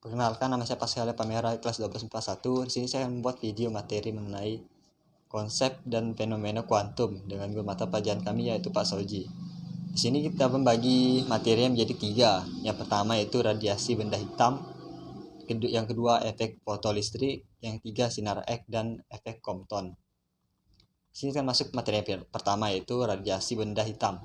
Perkenalkan, nama saya Pascal Pamera, kelas 1241. Di sini saya membuat video materi mengenai konsep dan fenomena kuantum dengan guru mata pelajaran kami yaitu Pak Soji. Di sini kita membagi materinya menjadi 3. Yang pertama yaitu radiasi benda hitam, yang kedua efek fotolistrik, yang ketiga sinar X dan efek Compton. Di sini kan masuk materi yang pertama yaitu radiasi benda hitam.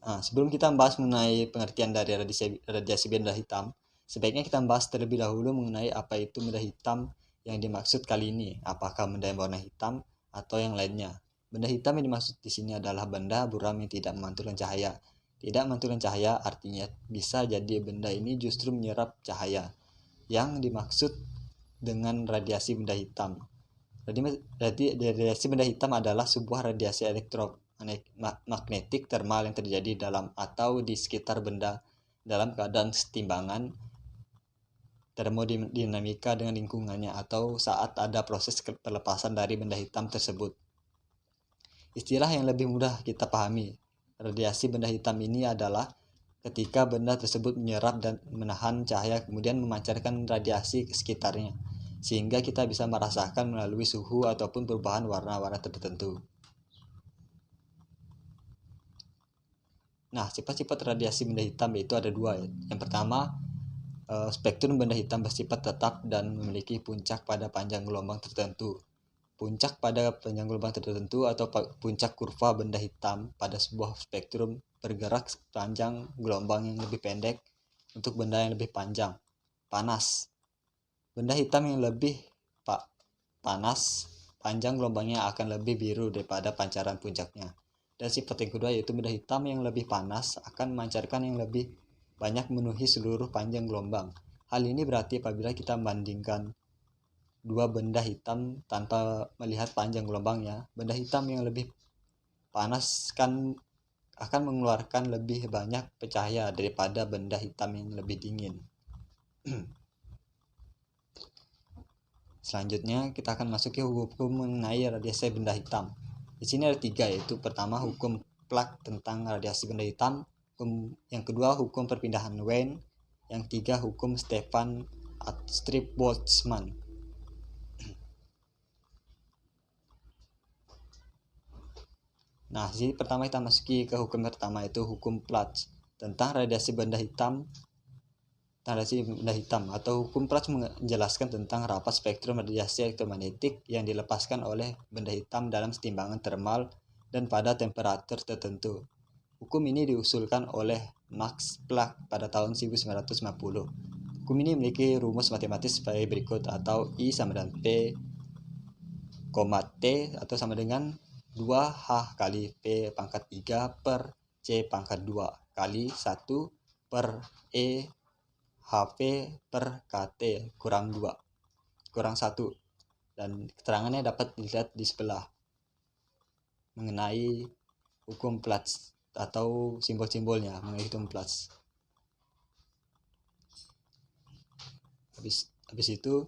Nah, sebelum kita membahas mengenai pengertian dari radiasi benda hitam, sebaiknya kita membahas terlebih dahulu mengenai apa itu benda hitam yang dimaksud kali ini. Apakah benda yang berwarna hitam atau yang lainnya? Benda hitam yang dimaksud di sini adalah benda buram yang tidak memantulkan cahaya. Tidak memantulkan cahaya artinya bisa jadi benda ini justru menyerap cahaya. Yang dimaksud dengan radiasi benda hitam. Radiasi benda hitam adalah sebuah radiasi elektromagnetik termal yang terjadi dalam atau di sekitar benda dalam keadaan setimbangan termodinamika dengan lingkungannya atau saat ada proses pelepasan dari benda hitam tersebut. Istilah yang lebih mudah kita pahami, radiasi benda hitam ini adalah ketika benda tersebut menyerap dan menahan cahaya kemudian memancarkan radiasi ke sekitarnya, sehingga kita bisa merasakan melalui suhu ataupun perubahan warna-warna tertentu. Nah, sifat-sifat radiasi benda hitam yaitu ada 2. Yang pertama, spektrum benda hitam bersifat tetap dan memiliki puncak pada panjang gelombang tertentu. Puncak pada panjang gelombang tertentu atau puncak kurva benda hitam pada sebuah spektrum bergerak sepanjang gelombang yang lebih pendek untuk benda yang lebih panjang. Panas. Benda hitam yang lebih panas, panjang gelombangnya akan lebih biru daripada pancaran puncaknya. Dan sifat yang kedua yaitu benda hitam yang lebih panas akan memancarkan yang lebih banyak memenuhi seluruh panjang gelombang. Hal ini berarti apabila kita membandingkan dua benda hitam tanpa melihat panjang gelombangnya, benda hitam yang lebih panas akan mengeluarkan lebih banyak cahaya daripada benda hitam yang lebih dingin. Selanjutnya kita akan masuk ke hukum mengenai radiasi benda hitam. Di sini ada 3 yaitu pertama hukum Planck tentang radiasi benda hitam, yang kedua hukum perpindahan Wien, yang ketiga hukum Stefan Boltzmann. Nah, jadi pertama kita masuki ke hukum pertama yaitu hukum Planck tentang radiasi benda hitam. Atau hukum Planck menjelaskan tentang rapat spektrum radiasi elektromagnetik yang dilepaskan oleh benda hitam dalam setimbangan termal dan pada temperatur tertentu. Hukum ini diusulkan oleh Max Planck pada tahun 1950. Hukum ini memiliki rumus matematis sebagai berikut, atau I sama dengan P, T atau sama dengan 2H kali P pangkat 3 per C pangkat 2 kali 1 per E HP per KT kurang 1. Dan keterangannya dapat dilihat di sebelah mengenai hukum Planck atau simbol-simbolnya mengenai hukum Planck. Habis itu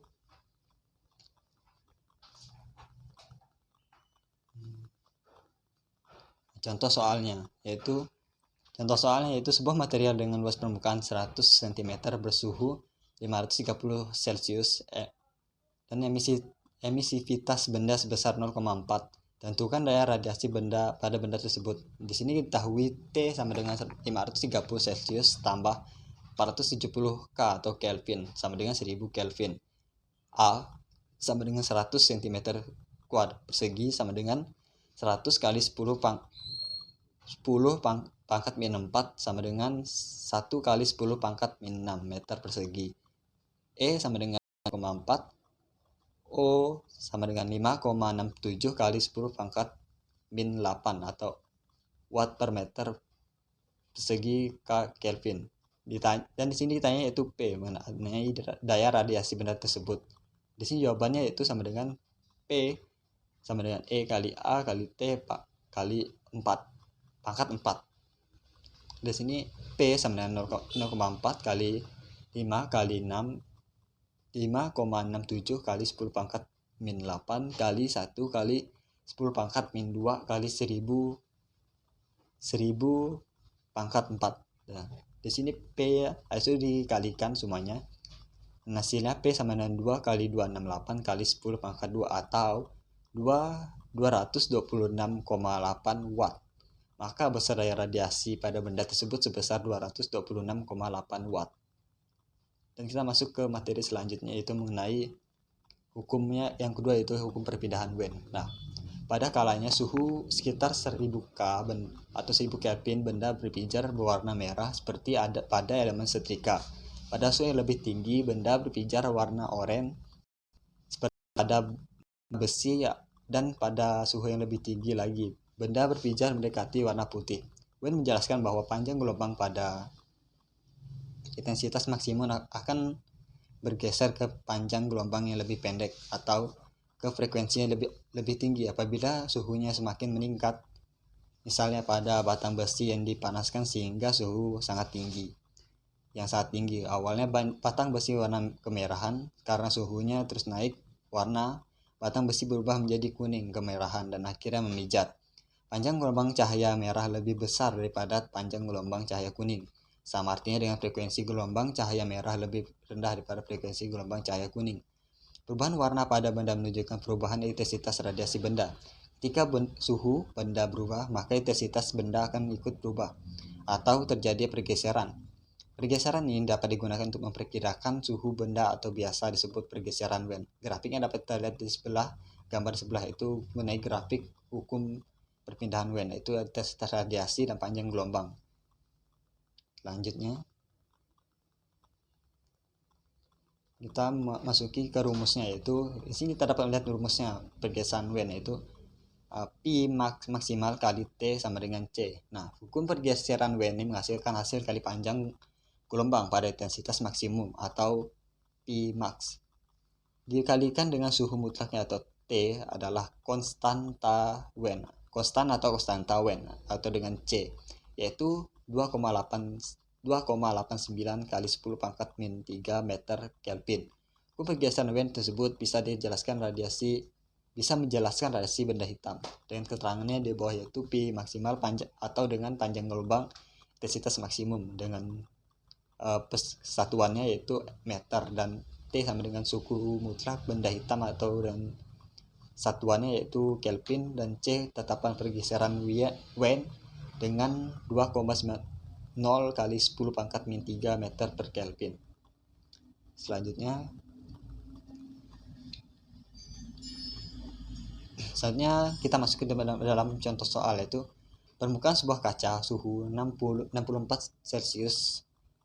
contoh soalnya yaitu sebuah material dengan luas permukaan 100 cm bersuhu 530 Celcius dan emisivitas benda sebesar 0,4. Tentukan daya radiasi benda pada benda tersebut. Di sini diketahui T sama dengan 530 Celcius tambah 470 K atau Kelvin sama dengan 1000 Kelvin. A sama dengan 100 cm persegi sama dengan 100 kali 10 pangkat min 4 sama dengan 1 kali 10 pangkat min 6 meter persegi. E sama dengan 0,4. O sama dengan 5,67 kali 10 pangkat min 8 atau watt per meter persegi K Kelvin. Dan di sini ditanya yaitu P, mengenai daya radiasi benda tersebut. Di sini jawabannya yaitu sama dengan P sama dengan E kali A kali T kali 4 pangkat 4. Di sini P sama dengan 0,4 kali 5 kali 6 5,67 kali 10 pangkat min 8 kali 1 kali 10 pangkat min 2 kali 1000 pangkat 4. Nah, Di sini P itu dikalikan semuanya. Hasilnya P sama dengan 2 kali 268 kali 10 pangkat 2 atau 226,8 watt. Maka besar daya radiasi pada benda tersebut sebesar 226,8 watt. Dan kita masuk ke materi selanjutnya, yaitu mengenai hukumnya yang kedua, yaitu hukum perpindahan Wien. Nah, pada kalanya suhu sekitar 1000 K atau 1000 Kelvin benda berpijar berwarna merah seperti ada pada elemen setrika. Pada suhu yang lebih tinggi benda berpijar warna oranye seperti pada besi ya, dan pada suhu yang lebih tinggi lagi benda berpijar mendekati warna putih. Wien menjelaskan bahwa panjang gelombang pada intensitas maksimum akan bergeser ke panjang gelombang yang lebih pendek atau ke frekuensinya lebih tinggi apabila suhunya semakin meningkat. Misalnya pada batang besi yang dipanaskan sehingga suhu sangat tinggi. Yang sangat tinggi, awalnya batang besi warna kemerahan, karena suhunya terus naik, warna batang besi berubah menjadi kuning kemerahan dan akhirnya memijat. Panjang gelombang cahaya merah lebih besar daripada panjang gelombang cahaya kuning. Sama artinya dengan frekuensi gelombang cahaya merah lebih rendah daripada frekuensi gelombang cahaya kuning. Perubahan warna pada benda menunjukkan perubahan intensitas radiasi benda. Ketika suhu benda berubah, maka intensitas benda akan ikut berubah atau terjadi pergeseran. Pergeseran ini dapat digunakan untuk memperkirakan suhu benda atau biasa disebut pergeseran Wien. Grafiknya dapat kita lihat di sebelah, gambar sebelah itu mengenai grafik hukum perpindahan Wien, yaitu intensitas radiasi dan panjang gelombang. Selanjutnya kita masuki ke rumusnya, yaitu di sini kita dapat melihat rumusnya pergeseran Wien, yaitu Pi maksimal kali T sama dengan C. Nah, hukum pergeseran Wien ini menghasilkan hasil kali panjang gelombang pada intensitas maksimum atau Pi max dikalikan dengan suhu mutlaknya atau T adalah konstanta Wien, konstanta Wien atau dengan C, yaitu 2,89 kali 10 pangkat min 3 meter Kelvin. Hukum pergeseran Wien tersebut bisa menjelaskan radiasi benda hitam dengan keterangannya di bawah, yaitu Pi maksimal panjang atau dengan panjang gelombang intensitas maksimum dengan kesatuannya yaitu meter, dan T sama dengan suhu mutlak benda hitam atau dengan satuannya yaitu Kelvin, dan C tetapan pergeseran Wien dengan 2,90 kali 10 pangkat min 3 meter per Kelvin. Selanjutnya kita masuk ke dalam contoh soal, yaitu permukaan sebuah kaca suhu 64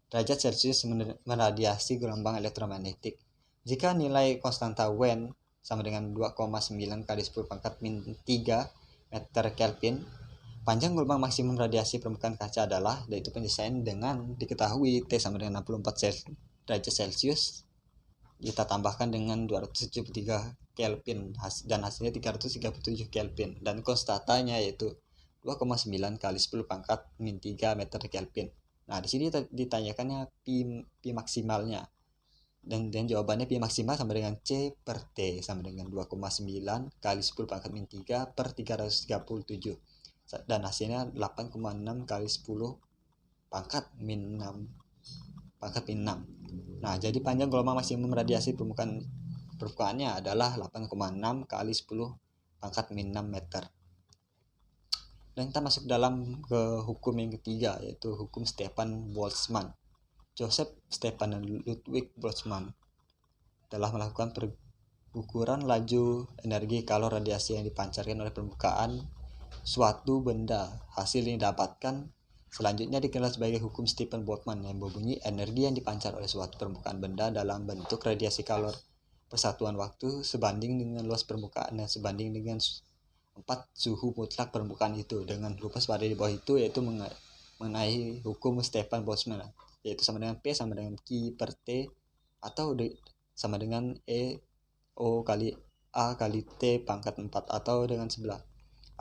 derajat Celcius meradiasi gelombang elektromagnetik. Jika nilai konstanta Wien sama dengan 2,9 kali 10 pangkat min 3 meter Kelvin, panjang gelombang maksimum radiasi permukaan kaca adalah, yaitu penyelesaian dengan diketahui T sama dengan 64 derajat Celcius, kita tambahkan dengan 273 Kelvin dan hasilnya 337 Kelvin, dan konstantanya yaitu 2,9 kali 10 pangkat min 3 meter Kelvin. Nah, di sini ditanyakannya pi maksimalnya, dan jawabannya pi maksimal sama dengan C per T sama dengan 2,9 kali 10 pangkat min 3 per 337, dan hasilnya 8,6 kali 10 pangkat min 6 pangkat min 6. Nah, jadi panjang gelombang maksimum radiasi permukaannya adalah 8,6 kali 10 pangkat min 6 meter. Dan kita masuk ke hukum yang ketiga, yaitu hukum Stefan Boltzmann. Joseph Stefan dan Ludwig Boltzmann telah melakukan pengukuran laju energi kalor radiasi yang dipancarkan oleh permukaan suatu benda. Hasil ini didapatkan selanjutnya dikenal sebagai hukum Stefan Boltzmann, yang berbunyi energi yang dipancar oleh suatu permukaan benda dalam bentuk radiasi kalor persatuan waktu sebanding dengan luas permukaan dan sebanding dengan 4 suhu mutlak permukaan itu. Dengan rumus pada di bawah itu yaitu mengenai hukum Stefan Boltzmann, yaitu sama dengan P sama dengan Q per T atau sama dengan O kali A kali T pangkat 4 atau dengan sebelah,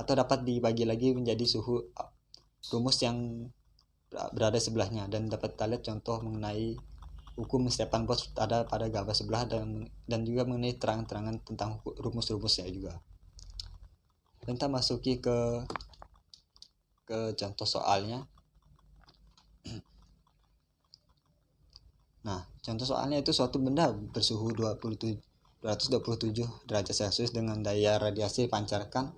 atau dapat dibagi lagi menjadi suhu rumus yang berada sebelahnya. Dan dapat kita lihat contoh mengenai hukum Stefan Boltzmann ada pada gambar sebelah, dan juga mengenai terang-terangan tentang rumus-rumusnya juga. Dan kita masuki ke contoh soalnya. Contoh soalnya itu suatu benda bersuhu 227 derajat Celcius dengan daya radiasi pancarkan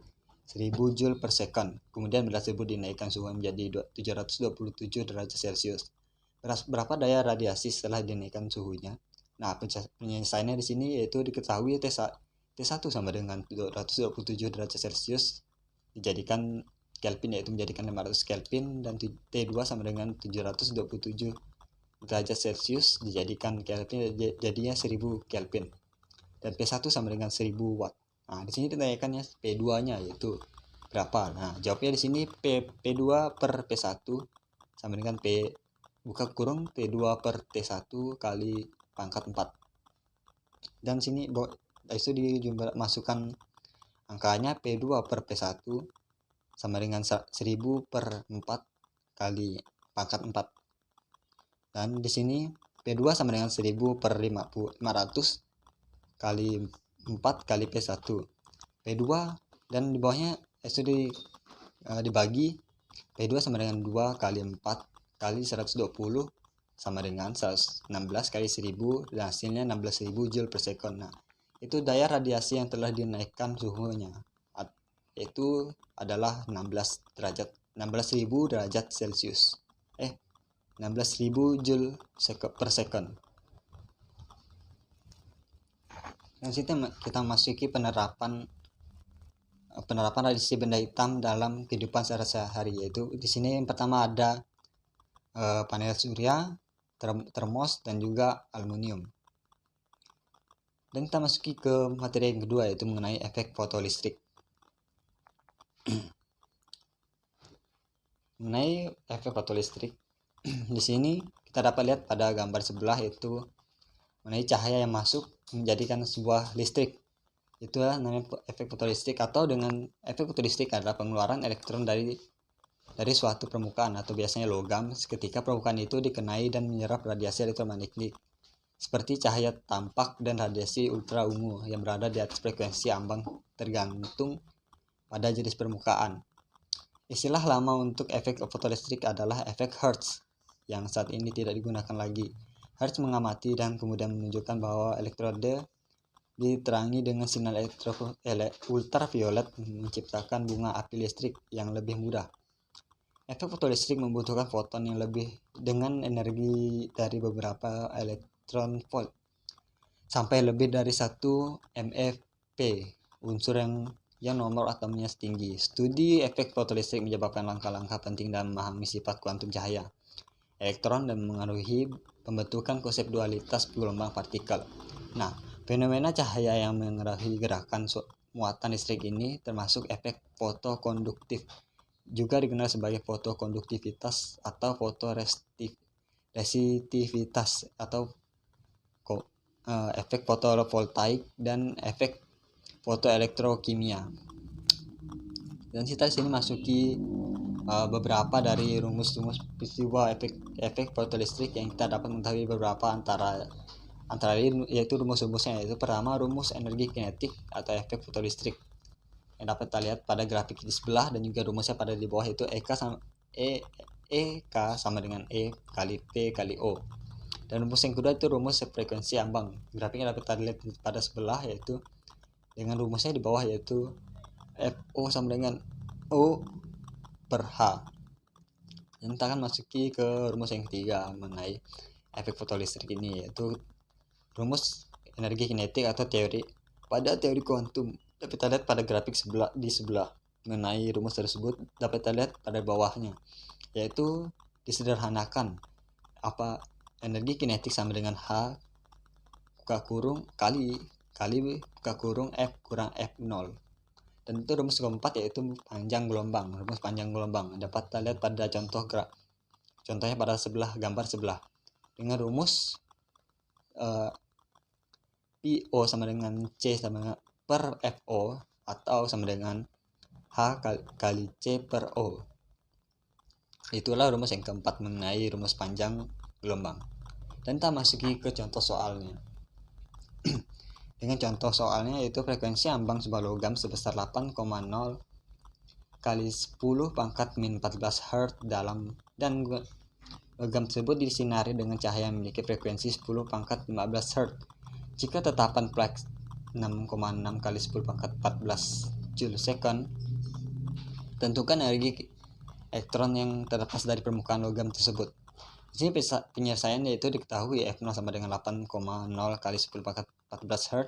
1000 Joule per second. Kemudian benda tersebut dinaikkan suhu menjadi 727 derajat Celcius. Berapa daya radiasi setelah dinaikkan suhunya? Nah, penyelesaiannya di sini yaitu diketahui T1 sama dengan 227 derajat Celcius dijadikan Kelvin, yaitu menjadikan 500 Kelvin, dan T2 sama dengan 727 derajat Celcius dijadikan Kelvin, jadinya 1000 Kelvin, dan P1 sama dengan 1000 watt. Nah, di sini ditanyakannya P2-nya yaitu berapa. Nah, jawabnya di sini P2 per P1 sama dengan P buka kurung T2 per T1 kali pangkat 4. Dan sini itu masukkan angkanya P2 per P1 sama dengan 1000 per 4 kali pangkat 4. Dan di sini P2 sama dengan 1000 per 500 kali 4 kali P1. P2 dan di bawahnya itu dibagi P2 sama dengan 2 kali 4 kali 120 sama dengan 116 kali 1000, dan hasilnya 16.000 Joule per second. Nah, itu daya radiasi yang telah dinaikkan suhunya, yaitu adalah 16.000 derajat Celcius. 16.000 Joule per second. Dan kita masuki penerapan radiasi benda hitam dalam kehidupan sehari-hari, yaitu di sini yang pertama ada panel surya, termos, dan juga aluminium. Dan kita masuki ke materi yang kedua, yaitu mengenai efek fotolistrik. Mengenai efek fotolistrik, di sini kita dapat lihat pada gambar sebelah, yaitu mengenai cahaya yang masuk menjadikan sebuah listrik. Itulah namanya efek fotolistrik, atau dengan efek fotolistrik adalah pengeluaran elektron dari suatu permukaan atau biasanya logam ketika permukaan itu dikenai dan menyerap radiasi elektromagnetik seperti cahaya tampak dan radiasi ultra ungu yang berada di atas frekuensi ambang tergantung pada jenis permukaan. Istilah lama untuk efek fotolistrik adalah efek Hertz yang saat ini tidak digunakan lagi. Hertz mengamati dan kemudian menunjukkan bahwa elektrode diterangi dengan sinar ultraviolet menciptakan bunga api listrik yang lebih mudah. Efek fotolistrik membutuhkan foton yang lebih dengan energi dari beberapa elektron volt sampai lebih dari 1 MeV, unsur yang nomor atomnya tinggi. Studi efek fotolistrik menyebabkan langkah-langkah penting dalam memahami sifat kuantum cahaya elektron dan mengaruhi pembentukan konsep dualitas gelombang partikel. Nah, fenomena cahaya yang mengaruhi gerakan muatan listrik ini termasuk efek fotokonduktif, juga dikenal sebagai fotokonduktivitas atau fotoresistivitas, atau efek fotovoltaik dan efek fotoelektrokimia. Dan kita sini masuki beberapa dari rumus-rumus peristiwa efek fotolistrik yang kita dapat mengetahui beberapa antara lain, yaitu rumus-rumusnya, yaitu pertama rumus energi kinetik atau efek fotolistrik yang dapat kita lihat pada grafik di sebelah, dan juga rumusnya pada di bawah, yaitu EK sama dengan E kali P kali O. Dan rumus yang kedua itu rumus frekuensi ambang. Grafiknya dapat kita lihat pada sebelah, yaitu dengan rumusnya di bawah, yaitu FO sama dengan O per H. Dan kita akan masuki ke rumus yang ketiga mengenai efek fotolistrik ini, yaitu rumus energi kinetik atau teori kuantum. Dapat kita lihat pada grafik di sebelah mengenai rumus tersebut, dapat kita lihat pada bawahnya, yaitu disederhanakan energi kinetik sama dengan H buka kurung kali buka kurung F kurang F0. Dan itu rumus keempat, yaitu rumus panjang gelombang. Dapat kita lihat pada contohnya pada gambar sebelah, dengan rumus PO sama dengan C sama dengan per FO atau sama dengan H kali C per O. Itulah rumus yang keempat mengenai rumus panjang gelombang. Dan kita masuki ke contoh soalnya. Dengan contoh soalnya, yaitu frekuensi ambang sebuah logam sebesar 8,0 kali 10 pangkat min 14 Hz Logam tersebut disinari dengan cahaya yang memiliki frekuensi 10 pangkat 15 Hz. Jika tetapan Planck 6,6 kali 10 pangkat 14 Joule second, tentukan energi elektron yang terlepas dari permukaan logam tersebut. Di sini penyelesaian yaitu diketahui F0 sama dengan 8,0 kali 10 pangkat 14 Hz,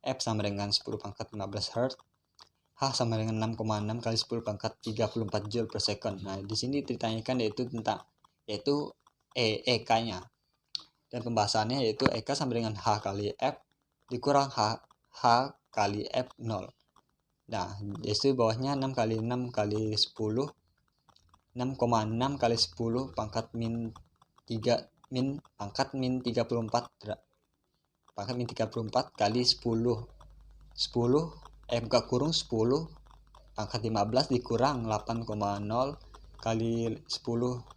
F sama dengan 10 pangkat 15 Hz, H sama dengan 6,6 kali 10 pangkat 34 Joule per second. Nah, di sini ditanyakan yaitu EK-nya. Dan pembahasannya yaitu EK sama dengan H kali F dikurang H kali F0. Nah, itu bawahnya 6 kali 6 kali 10, 6,6 kali 10 pangkat min 3 min pangkat min 34 pangkat min 34 kali 10 buka kurung 10 pangkat 15 dikurang 8,0 kali 10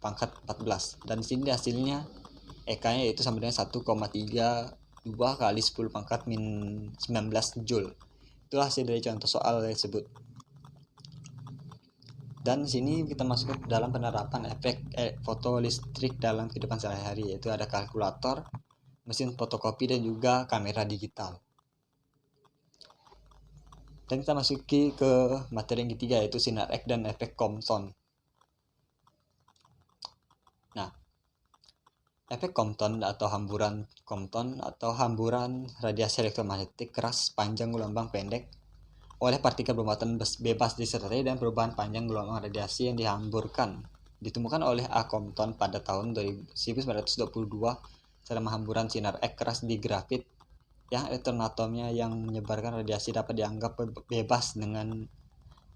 pangkat 14, dan di sini hasilnya EK-nya yaitu sama dengan 1,32 kali 10 pangkat min 19 Joule. Itulah hasil dari contoh soal tersebut. Dan sini kita masuk ke dalam penerapan efek fotolistrik dalam kehidupan sehari-hari, yaitu ada kalkulator, mesin fotokopi, dan juga kamera digital. Dan kita masuki ke materi yang ketiga, yaitu sinar X dan efek Compton. Nah, efek Compton atau hamburan Compton atau hamburan radiasi elektromagnetik keras panjang gelombang pendek oleh partikel bermuatan bebas disertai dan perubahan panjang gelombang radiasi yang dihamburkan ditemukan oleh A. Compton pada tahun 1922 selama hamburan sinar X keras di grafit yang elektron atomnya yang menyebarkan radiasi dapat dianggap bebas dengan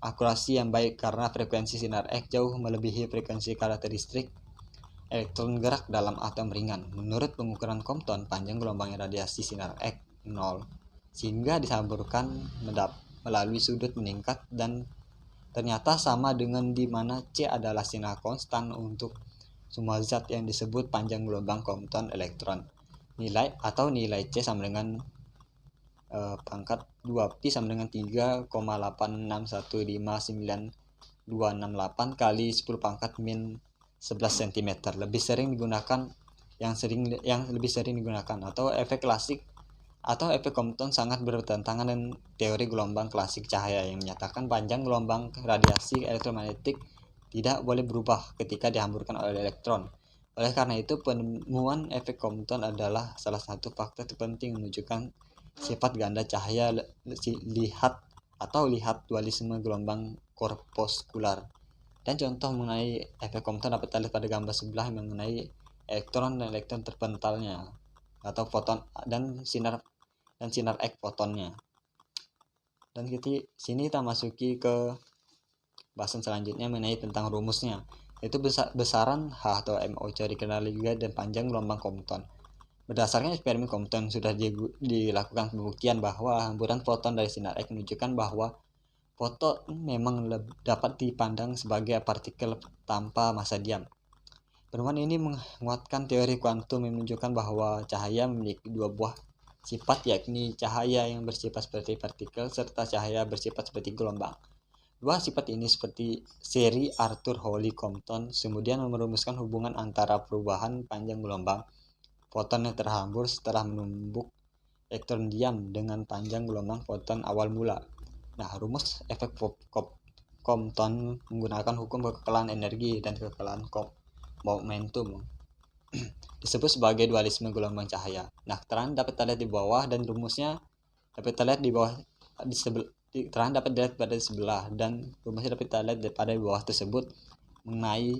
akurasi yang baik karena frekuensi sinar X jauh melebihi frekuensi karakteristik elektron gerak dalam atom ringan. Menurut pengukuran Compton, panjang gelombang radiasi sinar X 0 sehingga dihamburkan melalui sudut meningkat dan ternyata sama dengan di mana C adalah sinar konstan untuk semua zat yang disebut panjang gelombang Compton elektron. Nilai C sama dengan pangkat 2pi sama dengan 3,86159268 kali 10 pangkat min 11 cm. Lebih sering digunakan atau efek klasik atau efek Compton sangat bertentangan dengan teori gelombang klasik cahaya yang menyatakan panjang gelombang radiasi elektromagnetik tidak boleh berubah ketika dihamburkan oleh elektron. Oleh karena itu, penemuan efek Compton adalah salah satu faktor terpenting menunjukkan sifat ganda cahaya lihat dualisme gelombang korpuskular. Dan contoh mengenai efek Compton dapat terlihat pada gambar sebelah mengenai elektron dan elektron terpentalnya atau foton dan sinar X fotonnya. Dan sini kita masuki ke bahasan selanjutnya mengenai tentang rumusnya, yaitu besaran H atau MO dikenali juga dan panjang gelombang Compton. Berdasarkan eksperimen Compton sudah dilakukan pembuktian bahwa hamburan foton dari sinar X menunjukkan bahwa foton memang dapat dipandang sebagai partikel tanpa massa diam. Penemuan ini menguatkan teori kuantum yang menunjukkan bahwa cahaya memiliki dua buah sifat, yakni cahaya yang bersifat seperti partikel serta cahaya bersifat seperti gelombang. Dua sifat ini seperti seri Arthur Hawley Compton kemudian merumuskan hubungan antara perubahan panjang gelombang foton yang terhambur setelah menumbuk elektron diam dengan panjang gelombang foton awal mula. Nah, rumus efek Compton menggunakan hukum kekekalan energi dan kekekalan momentum disebut sebagai dualisme gelombang cahaya. Nah, keterangan dapat terlihat di bawah dan rumusnya dapat terlihat di bawah keterangan dapat dilihat pada sebelah dan rumusnya dapat terlihat pada bawah tersebut mengenai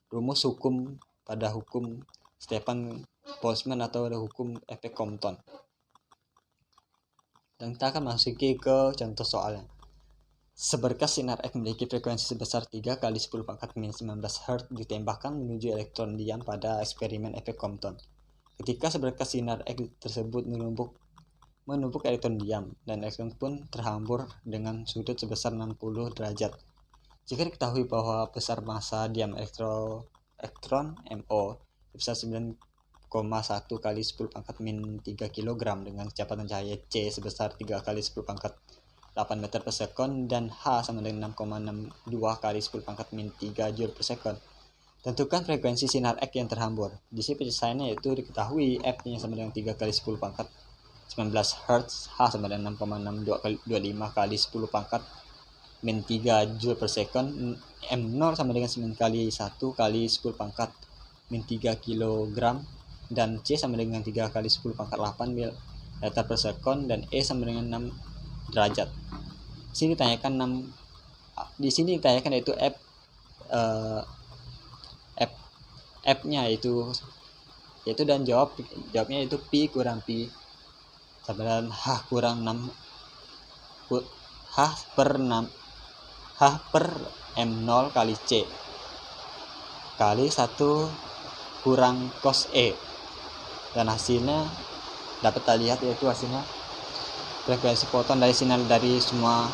rumus hukum pada hukum Stefan Boltzmann atau hukum efek Compton. Dan kita akan masuki ke contoh soalnya. Seberkas sinar X memiliki frekuensi sebesar 3 kali 10 pangkat min 19 Hz ditembakkan menuju elektron diam pada eksperimen efek Compton. Ketika seberkas sinar X tersebut menumpuk elektron diam, dan elektron pun terhambur dengan sudut sebesar 60 derajat. Jika diketahui bahwa besar massa diam elektron MO sebesar 9,1 kali 10 pangkat min 3 kg dengan kecepatan cahaya C sebesar 3 kali 10 pangkat 8 meter per sekon dan H sama dengan 6,62 kali 10 pangkat min 3 Joule per sekon, Tentukan frekuensi sinar X yang terhambur. Di sini penyelesaiannya yaitu diketahui F-nya sama dengan 3 kali 10 pangkat 19 Hz, H sama dengan 6,625 kali 10 pangkat min 3 Joule per second, M0 sama dengan 9 kali 1 kali 10 pangkat min 3 kg, dan C sama dengan 3 kali 10 pangkat 8 mil meter per second, dan E sama dengan 6 derajat. Di sini ditanyakan yaitu F-nya yaitu dan jawabnya itu pi kurang pi sama dengan H kurang 6 H per M0 kali C kali 1 kurang cos E, dan hasilnya dapat kita lihat yaitu hasilnya frekuensi foton dari sinar dari semua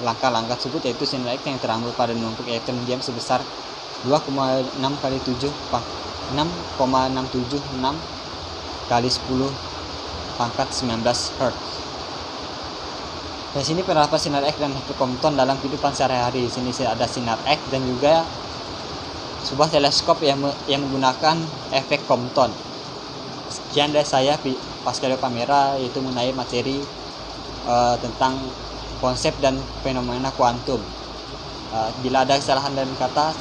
langkah-langkah tersebut yaitu sinar X yang terhambur pada numpuk elektron diam sebesar 2,6 kali 6,676 kali 10 pangkat 19 Hz. Di sini penerapan sinar X dan efek Compton dalam kehidupan sehari-hari. Di sini ada sinar X dan juga sebuah teleskop yang menggunakan efek Compton. Sekian dari saya Pascal Pamera, yaitu mengenai materi tentang konsep dan fenomena kuantum. Bila ada kesalahan dalam kata,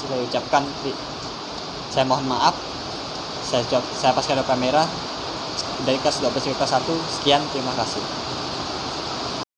saya mohon maaf. Saya Pascal Pamera dari kelas 12 kelas 1. Sekian, terima kasih.